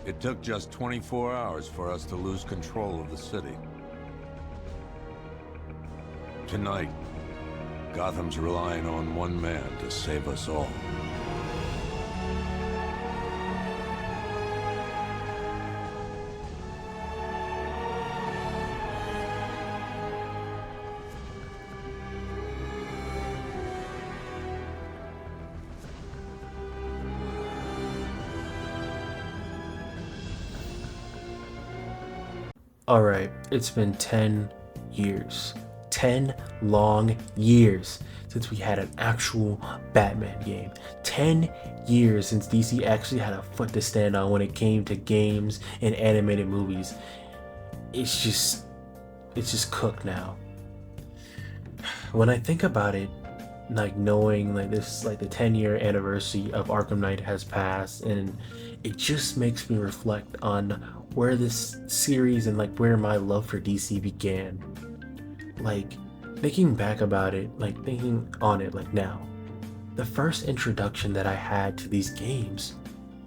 It took just 24 hours for us to lose control of the city. Tonight, Gotham's relying on one man to save us all. Alright, it's been 10 years. 10 long years since we had an actual Batman game. 10 years since DC actually had a foot to stand on when it came to games and animated movies. It's just cooked now. When I think about it, like knowing like this like the 10-year anniversary of Arkham Knight has passed, and it just makes me reflect on where this series and like where my love for DC began. Like thinking back about it, like thinking on it like now, the first introduction that I had to these games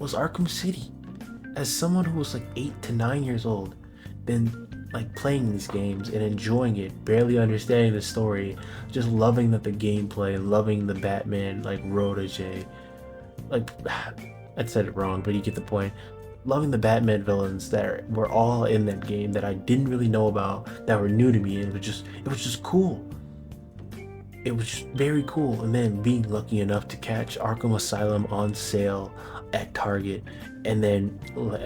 was Arkham City. As someone who was like 8 to 9 years old, then like playing these games and enjoying it, barely understanding the story, just loving that the gameplay and loving the Batman like protege. Like I said it wrong, but you get the point. Loving the Batman villains that were all in that game that I didn't really know about, that were new to me, and it was just cool. It was just very cool. And then being lucky enough to catch Arkham Asylum on sale at Target, and then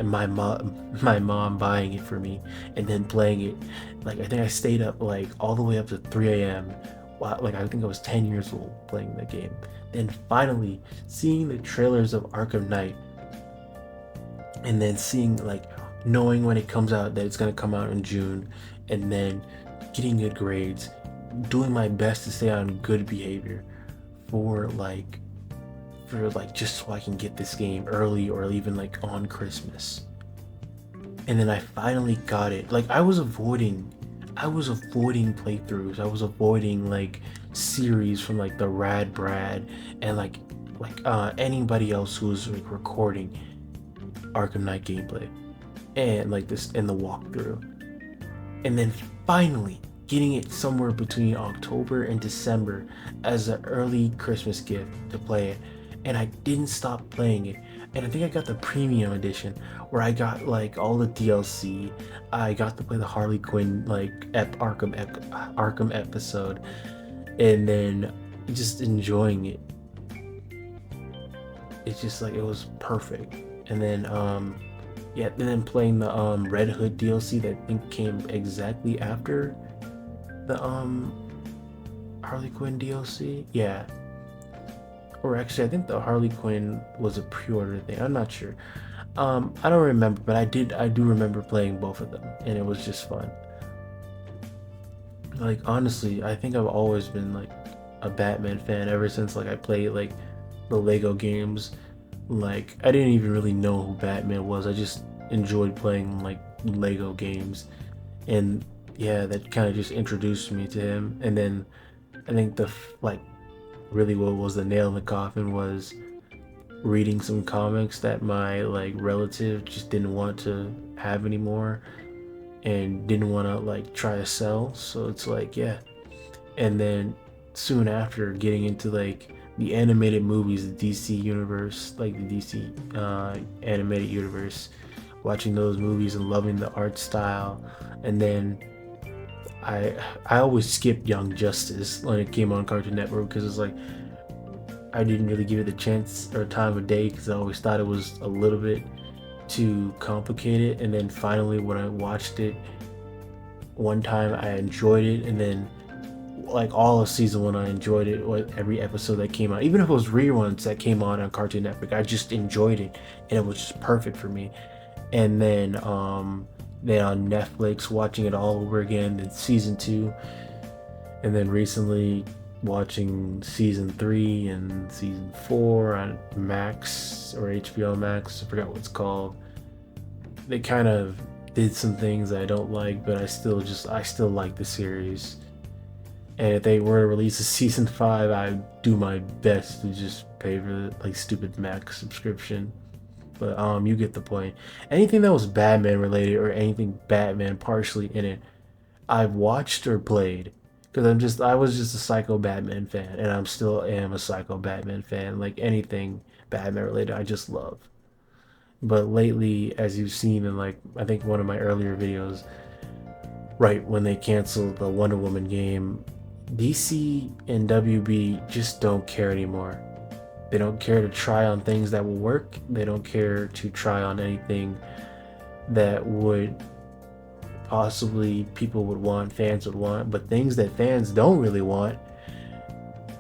my mom buying it for me, and then playing it. Like I think I stayed up like all the way up to 3 a.m. Like I think I was 10 years old playing the game. Then finally seeing the trailers of Arkham Knight, and then seeing like knowing when it comes out that it's gonna come out in June, and then getting good grades, doing my best to stay on good behavior for like just so I can get this game early or even like on Christmas. And then I finally got it. Like I was avoiding playthroughs. I was avoiding like series from like the Rad Brad and anybody else who was like recording Arkham Knight gameplay and like this in the walkthrough. And then finally getting it somewhere between October and December as an early Christmas gift to play it. And I didn't stop playing it. And I think I got the premium edition where I got like all the DLC. I got to play the Harley Quinn like Arkham episode, and then just enjoying it. It's just like it was perfect. And then yeah, and then playing the Red Hood DLC that I think came exactly after the Harley Quinn DLC. Yeah. Or actually I think the Harley Quinn was a pre-order thing. I'm not sure. I don't remember, but I do remember playing both of them, and it was just fun. Like honestly, I think I've always been like a Batman fan ever since like I played like the Lego games. Like I didn't even really know who Batman was. I just enjoyed playing like Lego games, and yeah, that kind of just introduced me to him. And then I think like really what was the nail in the coffin was reading some comics that my like relative just didn't want to have anymore and didn't want to like try to sell. So it's like yeah. And then soon after getting into like the animated movies, the DC universe, like the DC animated universe, watching those movies and loving the art style. And then I always skipped Young Justice when it came on Cartoon Network because it's like I didn't really give it the chance or time of day because I always thought it was a little bit too complicated. And then finally when I watched it one time, I enjoyed it. And then like all of season one, I enjoyed it. Every episode that came out, even if it was reruns that came on Cartoon Network, I just enjoyed it, and it was just perfect for me. And then on Netflix, watching it all over again, then season two, and then recently watching season 3 and season 4 on Max or HBO Max. I forgot what it's called. They kind of did some things I don't like, but I still like the series. And if they were to release a season 5, I'd do my best to just pay for the like stupid Max subscription. but you get the point. Anything that was Batman related or anything Batman partially in it, I've watched or played. Because I was just a psycho Batman fan, and I'm still am a psycho Batman fan. Like anything Batman related, I just love. But lately, as you've seen in like I think one of my earlier videos, right when they canceled the Wonder Woman game, DC and WB just don't care anymore. They don't care to try on things that will work. They don't care to try on anything that would possibly people would want, fans would want, but things that fans don't really want,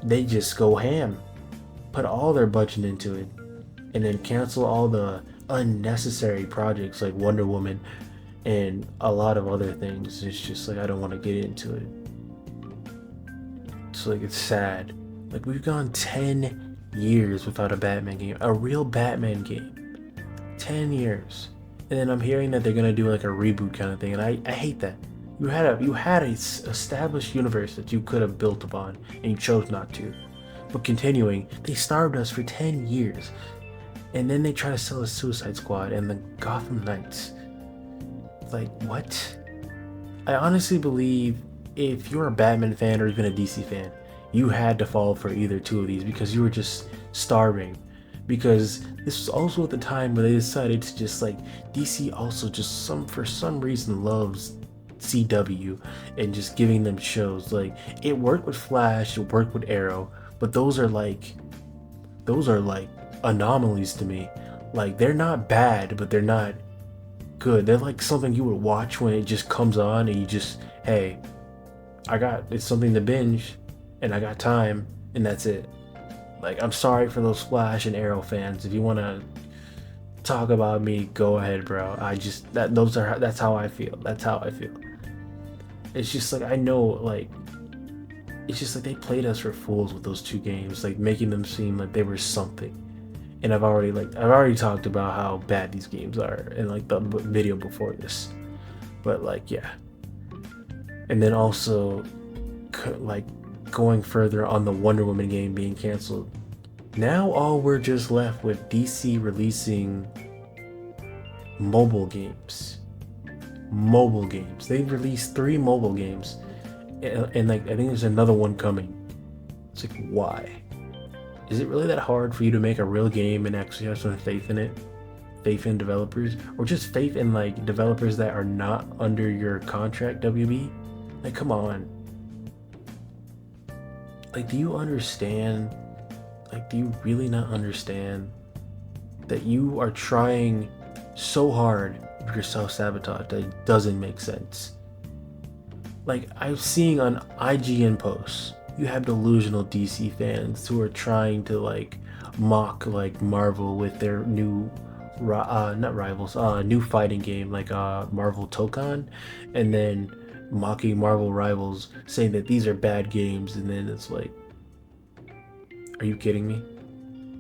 they just go ham, put all their budget into it, and then cancel all the unnecessary projects like Wonder Woman and a lot of other things. It's just like I don't want to get into it. So like it's sad. Like we've gone 10 years without a Batman game, a real Batman game. 10 years. And then I'm hearing that they're gonna do like a reboot kind of thing, and I hate that. You had a established universe that you could have built upon, and you chose not to. But continuing, they starved us for 10 years, and then they try to sell us Suicide Squad and the Gotham Knights. Like what? I honestly believe if you're a Batman fan or even a DC fan, you had to fall for either two of these because you were just starving. Because this was also at the time where they decided to just like DC also just for some reason loves CW and just giving them shows. Like it worked with Flash, it worked with Arrow, but those are like anomalies to me. Like they're not bad, but they're not good. They're like something you would watch when it just comes on and you just, hey, it's something to binge and I got time and that's it. Like I'm sorry for those Flash and Arrow fans. If you want to talk about me, go ahead, bro. That's how I feel. That's how I feel. It's just like I know like it's just like they played us for fools with those two games, like making them seem like they were something. And I've already talked about how bad these games are in like the video before this. But like yeah. And then also like going further on the Wonder Woman game being canceled. Now all we're just left with DC releasing mobile games. Mobile games. They've released 3 mobile games. And like I think there's another one coming. It's like why? Is it really that hard for you to make a real game and actually have some faith in it? Faith in developers? Or just faith in like developers that are not under your contract, WB? Like come on. Like do you understand? Like do you really not understand that you are trying so hard for your self-sabotage that it doesn't make sense? Like I'm seeing on IGN posts, you have delusional DC fans who are trying to like mock like Marvel with their new not rivals, new fighting game like Marvel Tokon, and then mocking Marvel rivals saying that these are bad games, and then it's like, are you kidding me?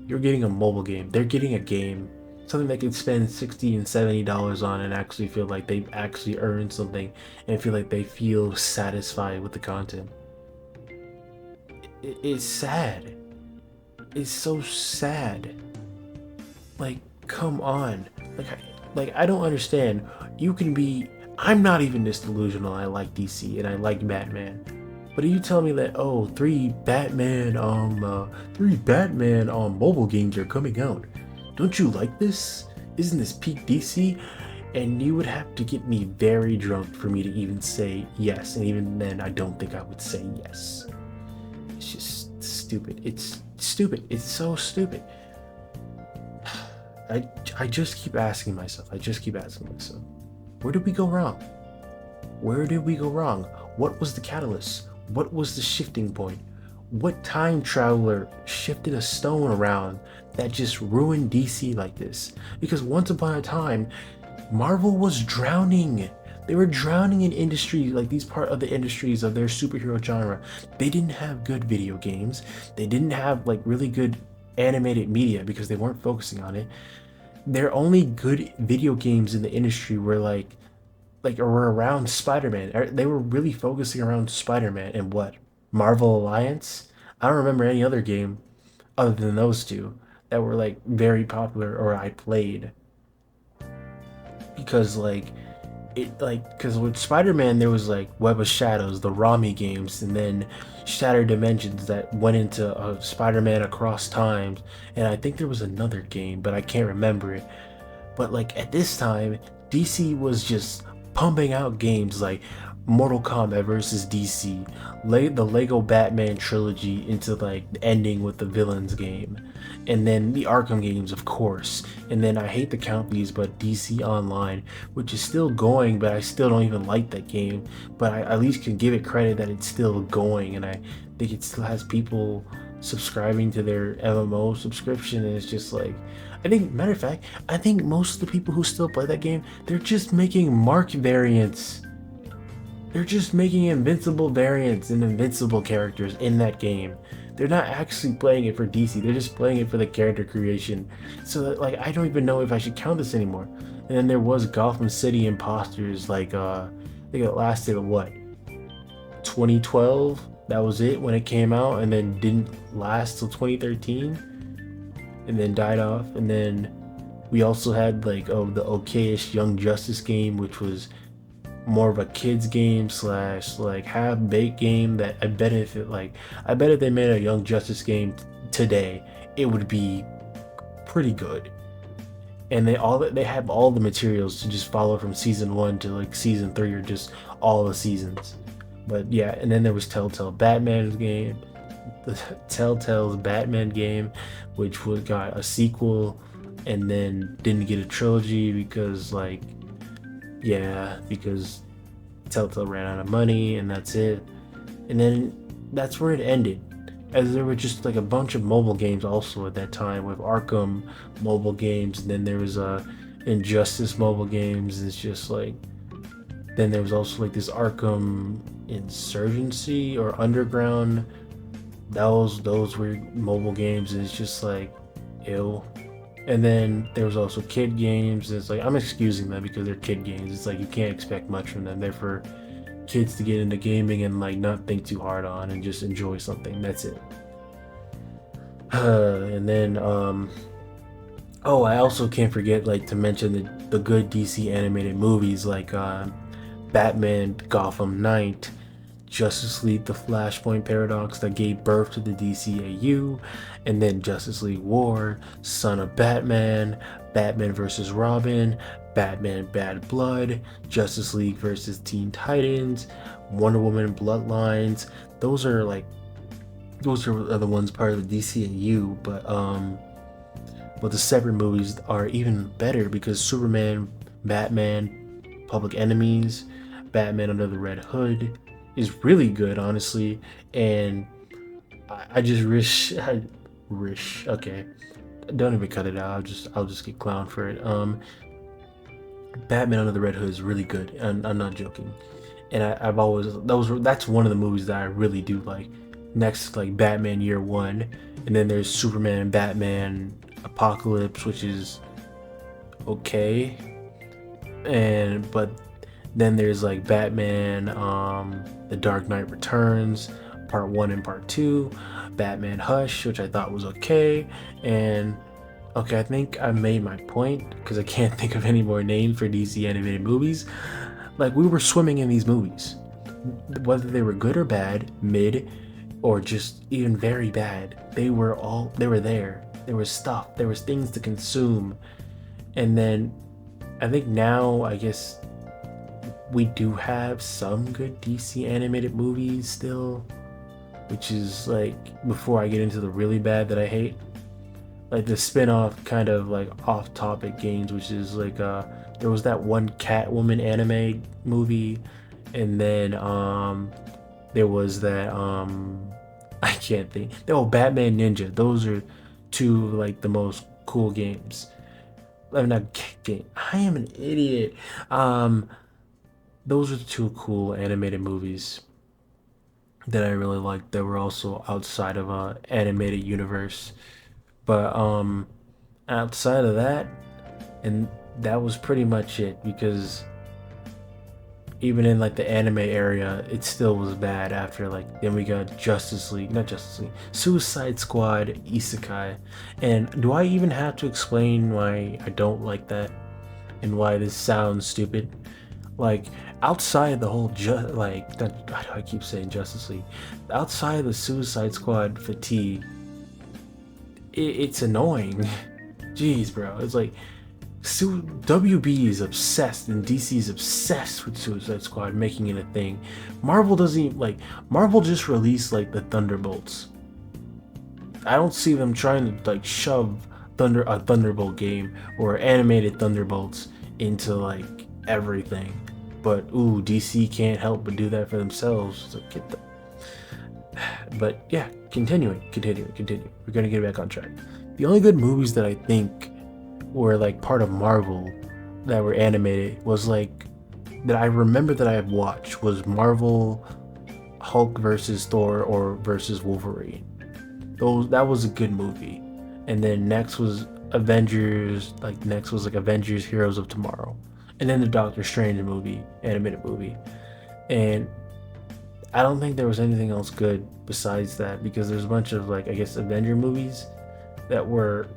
You're getting a mobile game. They're getting a game, something they could spend $60 and $70 on and actually feel like they actually earned something and feel like they feel satisfied with the content. It's sad. It's so sad. Like, come on. Like I don't understand. You can be. I'm not even this delusional. I like DC and I like Batman. But are you telling me that three Batman mobile games are coming out? Don't you like this? Isn't this peak DC? And you would have to get me very drunk for me to even say yes. And even then, I don't think I would say yes. It's just stupid. It's stupid. It's so stupid. I just keep asking myself. Where did we go wrong? Where did we go wrong? What was the catalyst? What was the shifting point? What time traveler shifted a stone around that just ruined DC like this? Because once upon a time, Marvel was drowning. They were drowning in industry, like these part of the industries of their superhero genre. They didn't have good video games. They didn't have like really good animated media because they weren't focusing on it. Their only good video games in the industry were like were around Spider-Man. They were really focusing around Spider-Man and what? Marvel Alliance? I don't remember any other game other than those two. that were like very popular or I played because like it like because with Spider-Man there was like Web of Shadows, the Rami games, and then Shattered Dimensions that went into Spider-Man Across Times, and I think there was another game, but I can't remember it. But like at this time, DC was just pumping out games like Mortal Kombat versus DC, the Lego Batman trilogy into like the ending with the villains game, and then the Arkham games, of course. And then I hate to count these, but DC Online, which is still going, but I still don't even like that game. But I at least can give it credit that it's still going, and I think it still has people subscribing to their MMO subscription, and it's just like I think, matter of fact, I think most of the people who still play that game, they're just making Mark variants. They're just making invincible variants and invincible characters in that game. They're not actually playing it for DC. They're just playing it for the character creation. So that, like, I don't even know if I should count this anymore. And then there was Gotham City Imposters. Like, I think it lasted what, 2012? That was it when it came out, and then didn't last till 2013, and then died off. And then we also had like the okayish Young Justice game, which was more of a kids game slash like half baked game that I bet if they made a Young Justice game today, it would be pretty good. And they have all the materials to just follow from season 1 to like season 3 or just all the seasons. But yeah, and then there was Telltale Batman's game, the Telltale's Batman game, which was got a sequel and then didn't get a trilogy because like yeah, because Telltale ran out of money and that's it. And then that's where it ended. As there were just like a bunch of mobile games also at that time with Arkham mobile games, and then there was Injustice mobile games. It's just like then there was also like this Arkham Insurgency or Underground. Those were mobile games, and it's just like ew. And then there was also kid games. And it's like I'm excusing them because they're kid games. It's like you can't expect much from them. They're for kids to get into gaming and like not think too hard on and just enjoy something. That's it. And then oh, I also can't forget like to mention the good DC animated movies like Batman Gotham Knight, Justice League The Flashpoint Paradox that gave birth to the DCAU, and then Justice League War, Son of Batman, Batman vs. Robin, Batman Bad Blood, Justice League vs. Teen Titans, Wonder Woman Bloodlines. Those are the ones part of the DCAU, but the separate movies are even better because Superman, Batman, Public Enemies, Batman Under the Red Hood is really good, honestly. And I just wish okay, don't even cut it out. I'll just get clowned for it. Batman Under the Red Hood is really good, and I'm not joking. And I've always that's one of the movies that I really do like. Next, like Batman Year One, and then there's Superman and Batman Apocalypse, which is okay, but then there's like Batman, The Dark Knight Returns, Part 1 and Part 2, Batman Hush, which I thought was okay, and okay, I think I made my point because I can't think of any more names for DC animated movies. Like we were swimming in these movies, whether they were good or bad, mid, or just even very bad. They were there. There was stuff. There was things to consume, and then I think now I guess we do have some good DC animated movies still, which is like before I get into the really bad that I hate, like the spin-off kind of like off-topic games, which is like there was that one Catwoman anime movie, and then there was that I can't think. Oh, Batman Ninja. Those are two of like the most cool games. I'm not game. I am an idiot. Those are the two cool animated movies that I really liked that were also outside of a animated universe. But outside of that, and that was pretty much it because even in like the anime area, it still was bad after like then we got Justice League, not Justice League, Suicide Squad, Isekai. And do I even have to explain why I don't like that and why this sounds stupid? Like outside the whole like that, I keep saying Justice League, outside the Suicide Squad fatigue, it's annoying. Jeez, bro, it's like WB is obsessed and DC is obsessed with Suicide Squad, making it a thing. Marvel doesn't even, like, Marvel just released like the Thunderbolts. I don't see them trying to like shove a Thunderbolt game or animated Thunderbolts into like everything. But ooh, DC can't help but do that for themselves. So get the. But yeah, continuing. We're gonna get back on track. The only good movies that I think were like part of Marvel that were animated was like that I remember that I had watched was Marvel Hulk versus Thor or versus Wolverine. That was a good movie. And then next was Avengers, Avengers Heroes of Tomorrow. And then the Doctor Strange movie, animated movie. And I don't think there was anything else good besides that because there's a bunch of like I guess Avenger movies that were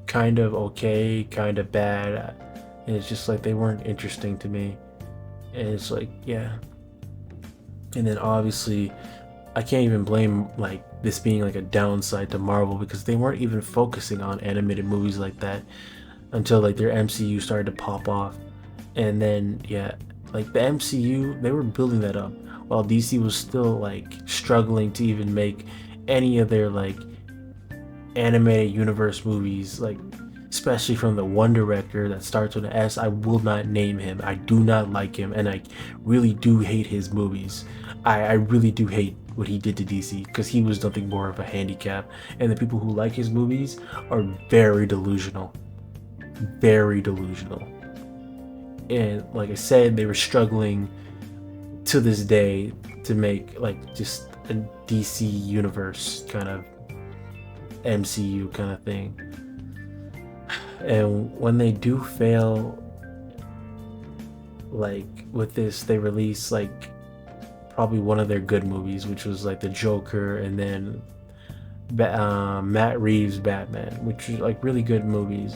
kind of okay, kind of bad, and it's just like they weren't interesting to me. And it's like, yeah. And then obviously I can't even blame like this being like a downside to Marvel because they weren't even focusing on animated movies like that until like their MCU started to pop off. And then yeah, like the MCU, they were building that up while DC was still like struggling to even make any of their like animated universe movies, like especially from the one director that starts with an S. I will not name him. I do not like him, and I really do hate his movies. I really do hate what he did to DC because he was nothing more of a handicap, and the people who like his movies are very delusional. And like I said, they were struggling to this day to make like just a DC universe kind of MCU kind of thing. And when they do fail, like with this, they release like probably one of their good movies, which was like the Joker, and then Matt Reeves' Batman, which was like really good movies.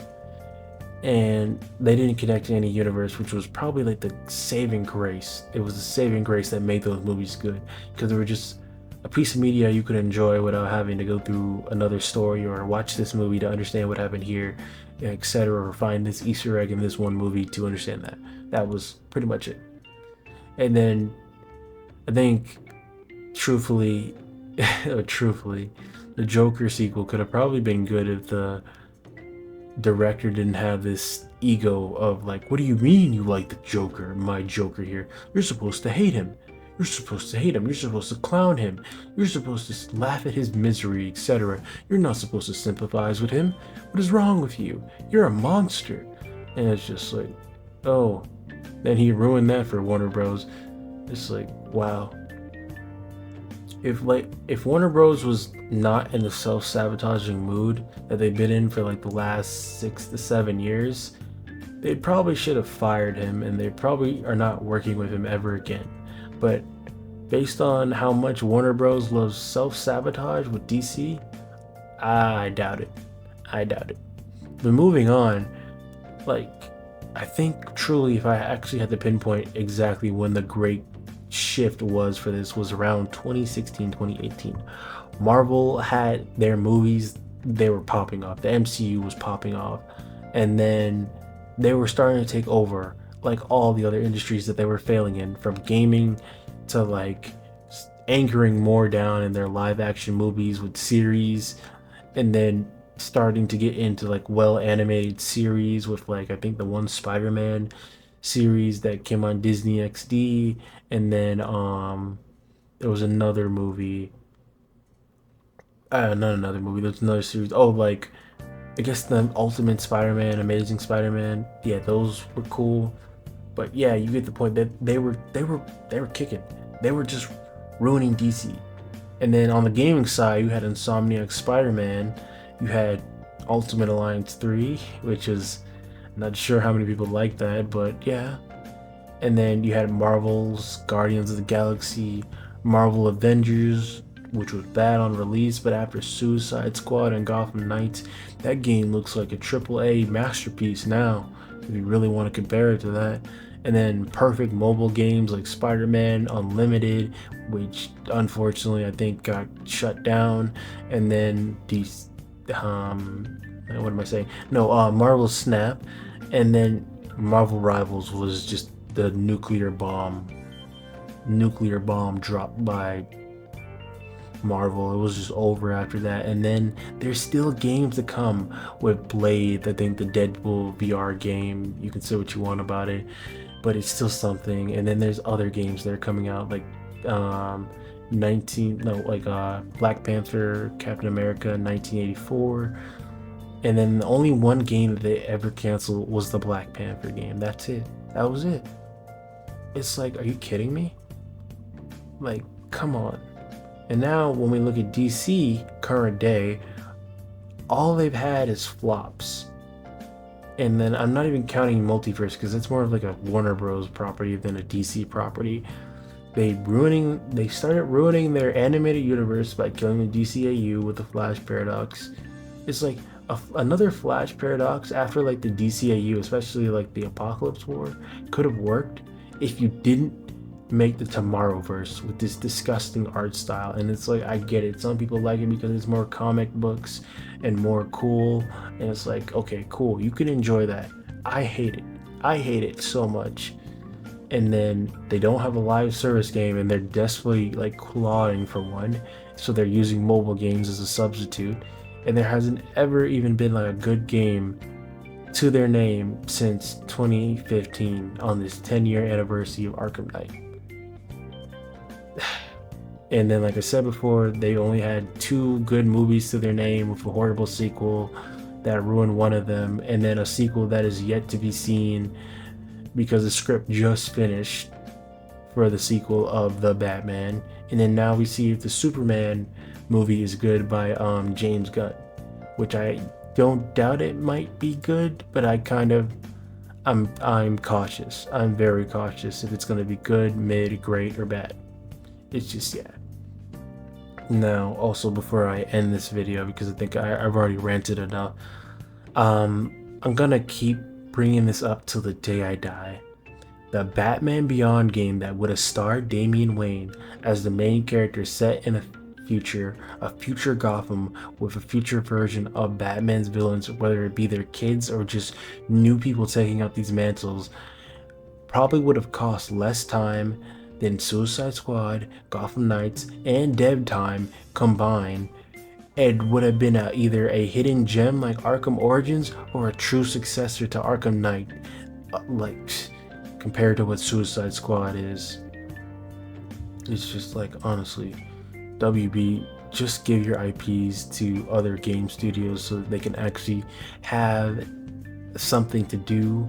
And they didn't connect to any universe, which was probably like the saving grace. It was the saving grace that made those movies good because they were just a piece of media you could enjoy without having to go through another story or watch this movie to understand what happened here, etc., or find this Easter egg in this one movie to understand that. That was pretty much it. And then I think truthfully, the Joker sequel could have probably been good if the director didn't have this ego of like, what do you mean you like the Joker, my Joker here? You're supposed to hate him. You're supposed to clown him. You're supposed to laugh at his misery, etc. You're not supposed to sympathize with him. What is wrong with you? You're a monster. And it's just like, oh. Then he ruined that for Warner Bros. It's like, wow. If Warner Bros was not in the self-sabotaging mood that they've been in for like the last 6 to 7 years, they probably should have fired him, and they probably are not working with him ever again. But based on how much Warner Bros. Loves self-sabotage with DC, I doubt it. But moving on, like, I think truly if I actually had to pinpoint exactly when the great shift was for this was around 2016, 2018. Marvel had their movies, they were popping off. The MCU was popping off. And then they were starting to take over like all the other industries that they were failing in, from gaming to like anchoring more down in their live action movies with series, and then starting to get into like well animated series with like I think the one Spider-Man series that came on Disney XD, and then there was another movie, not another movie, there's another series, oh, like I guess the Ultimate Spider-Man, Amazing Spider-Man, yeah, those were cool. But yeah, you get the point that they were kicking. They were just ruining DC. And then on the gaming side, you had Insomniac Spider-Man, you had Ultimate Alliance 3, which is not sure how many people like that, but yeah. And then you had Marvel's Guardians of the Galaxy, Marvel Avengers, which was bad on release, but after Suicide Squad and Gotham Knights, that game looks like a AAA masterpiece now, if you really want to compare it to that. And then perfect mobile games like Spider-Man Unlimited, which unfortunately I think got shut down. And then these, what am I saying? No, Marvel Snap, and then Marvel Rivals was just the nuclear bomb dropped by Marvel. It was just over after that. And then there's still games to come with Blade. I think the Deadpool VR game, you can say what you want about it, but it's still something. And then there's other games that are coming out like Black Panther, Captain America 1984. And then the only one game that they ever canceled was the Black Panther game. That's it. That was it. It's like, are you kidding me? Like, come on. And now when we look at DC current day, all they've had is flops. And then I'm not even counting Multiverse because it's more of like a Warner Bros. Property than a DC property. They started ruining their animated universe by killing the DCAU with the Flash Paradox. It's like another Flash Paradox after like the DCAU, especially like the Apocalypse War, could have worked if you didn't make the Tomorrowverse with this disgusting art style. And it's like, I get it, some people like it because it's more comic books and more cool, and it's like, okay, cool, you can enjoy that. I hate it so much. And then they don't have a live service game and they're desperately like clawing for one, so they're using mobile games as a substitute, and there hasn't ever even been like a good game to their name since 2015 on this 10-year anniversary of Arkham Knight. And then, like I said before, they only had 2 good movies to their name with a horrible sequel that ruined one of them, and then a sequel that is yet to be seen because the script just finished for the sequel of The Batman. And then now we see if the Superman movie is good by James Gunn, which I don't doubt it might be good, but I'm cautious. I'm very cautious if it's going to be good, mid, great, or bad. It's just, yeah. Now, also before I end this video, because I think I've already ranted enough, I'm gonna keep bringing this up till the day I die. The Batman Beyond game that would have starred Damian Wayne as the main character, set in a future Gotham with a future version of Batman's villains, whether it be their kids or just new people taking up these mantles, probably would have cost less time than Suicide Squad, Gotham Knights, and Dev Time combined, and would have been either a hidden gem like Arkham Origins or a true successor to Arkham Knight, like compared to what Suicide Squad is. It's just like, honestly, WB, just give your IPs to other game studios so that they can actually have something to do,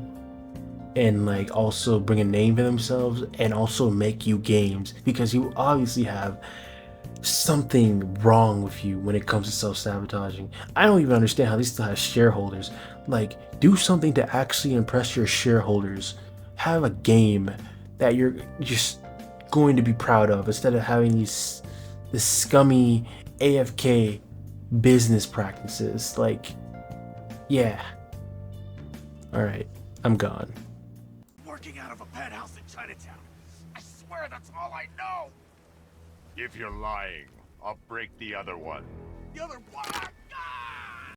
and like also bring a name for themselves, and also make you games, because you obviously have something wrong with you when it comes to self-sabotaging. I don't even understand how they still have shareholders. Like, do something to actually impress your shareholders. Have a game that you're just going to be proud of, instead of having this scummy AFK business practices. Like, yeah. Alright, I'm gone. Working out of a penthouse in Chinatown. I swear that's all I know. If you're lying, I'll break the other one. The other what?